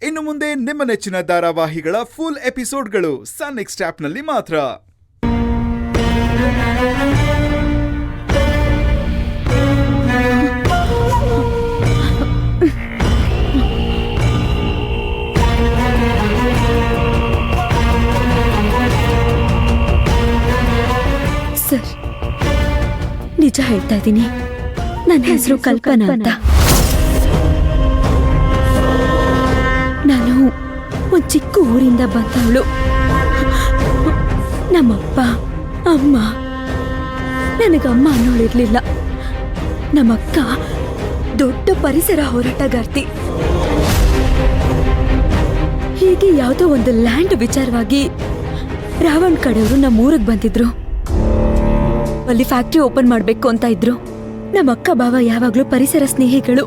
ಇನ್ನು ಮುಂದೆ ನಿಮ್ಮ ನೆಚ್ಚಿನ ಧಾರಾವಾಹಿಗಳ ಫುಲ್ ಎಪಿಸೋಡ್ಗಳು ಸನ್ ನೆಕ್ಸ್ಟ್ ಆಪ್ನಲ್ಲಿ ಮಾತ್ರ. ಸರ್, ನಿಜ ಹೇಳ್ತಾ ಇದ್ದೀನಿ, ನನ್ನ ಹೆಸರು ಕಲ್ಪನಾ ಅಂತ. ನಾನು ಒಂದು ಚಿಕ್ಕ ಊರಿಂದ ಬಂದವಳು. ನಮ್ಮಪ್ಪ ಅಮ್ಮ, ನನಗಮ್ಮ ಅನ್ನೋಳಿರ್ಲಿಲ್ಲ. ನಮ್ಮಕ್ಕ ದೊಡ್ಡ ಪರಿಸರ ಹೋರಾಟಗಾರ್ತಿ. ಹೀಗೆ ಯಾವುದೋ ಒಂದು ಲ್ಯಾಂಡ್ ವಿಚಾರವಾಗಿ ರಾವಣ್ ಕಡೆಯವರು ನಮ್ಮ ಊರಿಗೆ ಬಂದಿದ್ರು. ಅಲ್ಲಿ ಫ್ಯಾಕ್ಟ್ರಿ ಓಪನ್ ಮಾಡ್ಬೇಕು ಅಂತ ಇದ್ರು. ನಮ್ಮ ಅಕ್ಕ ಭಾವ ಯಾವಾಗ್ಲೂ ಪರಿಸರ ಸ್ನೇಹಿಗಳು.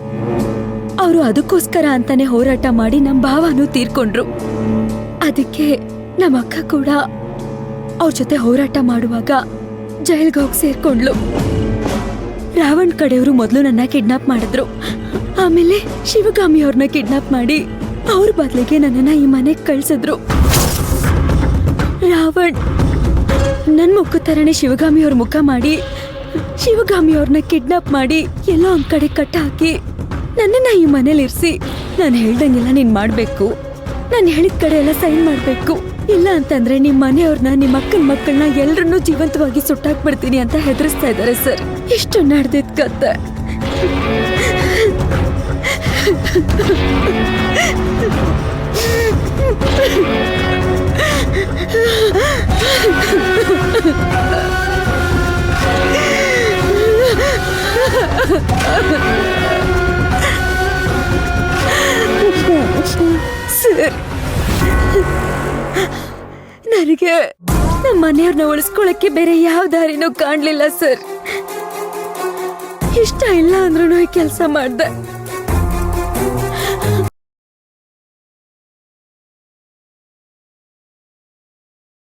ಅವರು ಅದಕ್ಕೋಸ್ಕರ ಅಂತಾನೆ ಹೋರಾಟ ಮಾಡಿ ನಮ್ಮ ಭಾವನೂ ತೀರ್ಕೊಂಡ್ರು. ಅದಕ್ಕೆ ನಮ್ಮ ಅಕ್ಕ ಕೂಡ ಅವ್ರ ಜೊತೆ ಹೋರಾಟ ಮಾಡುವಾಗ ಜೈಲ್ಗೆ ಹೋಗಿ ಸೇರ್ಕೊಂಡ್ಲು. ರಾವಣ್ ಕಡೆಯವರು ಮೊದಲು ನನ್ನ ಕಿಡ್ನಾಪ್ ಮಾಡಿದ್ರು. ಆಮೇಲೆ ಶಿವಗಾಮಿ ಅವ್ರನ್ನ ಕಿಡ್ನಾಪ್ ಮಾಡಿ ಅವ್ರ ಬದಲಿಗೆ ನನ್ನನ್ನ ಈ ಮನೆಗೆ ಕಳ್ಸಿದ್ರು. ರಾವಣ್ ನನ್ ಮುಖ ತರನೇ ಶಿವಗಾಮಿ ಅವ್ರ ಮುಖ ಮಾಡಿ ಶಿವಗಾಮಿ ಅವ್ರನ್ನ ಕಿಡ್ನಾಪ್ ಮಾಡಿ ಎಲ್ಲೋ ಒಂದ್ ಕಡೆ ಕಟ್ಟ ಹಾಕಿ ನನ್ನನ್ನ ಈ ಮನೇಲಿ ಇರಿಸಿ, ನಾನು ಹೇಳ್ದಂಗೆಲ್ಲ ನೀನ್ ಮಾಡ್ಬೇಕು, ನಾನು ಹೇಳಿದ ಕಡೆ ಎಲ್ಲ ಸೈನ್ ಮಾಡ್ಬೇಕು, ಇಲ್ಲ ಅಂತಂದ್ರೆ ನಿಮ್ ಮನೆಯವ್ರನ್ನ, ನಿಮ್ಮ ಅಕ್ಕನ ಮಕ್ಕಳನ್ನ ಎಲ್ರನ್ನೂ ಜೀವಂತವಾಗಿ ಸುಟ್ಟಾಕ್ಬಿಡ್ತೀನಿ ಅಂತ ಹೆದರಿಸ್ತಾ ಇದ್ದಾರೆ ಸರ್. ಇಷ್ಟು ನಡೆದಿದ್ ಕತೆ. ಸರ್, ನನಗೆ ನಮ್ಮ ಮನೆಯವ್ರನ್ನ ಉಳಿಸ್ಕೊಳಕ್ಕೆ ಬೇರೆ ಯಾವ ದಾರಿನೂ ಕಾಣ್ಲಿಲ್ಲ ಸರ್. ಇಷ್ಟ ಇಲ್ಲ ಅಂದ್ರೂ ಕೆಲಸ ಮಾಡ್ದೆ.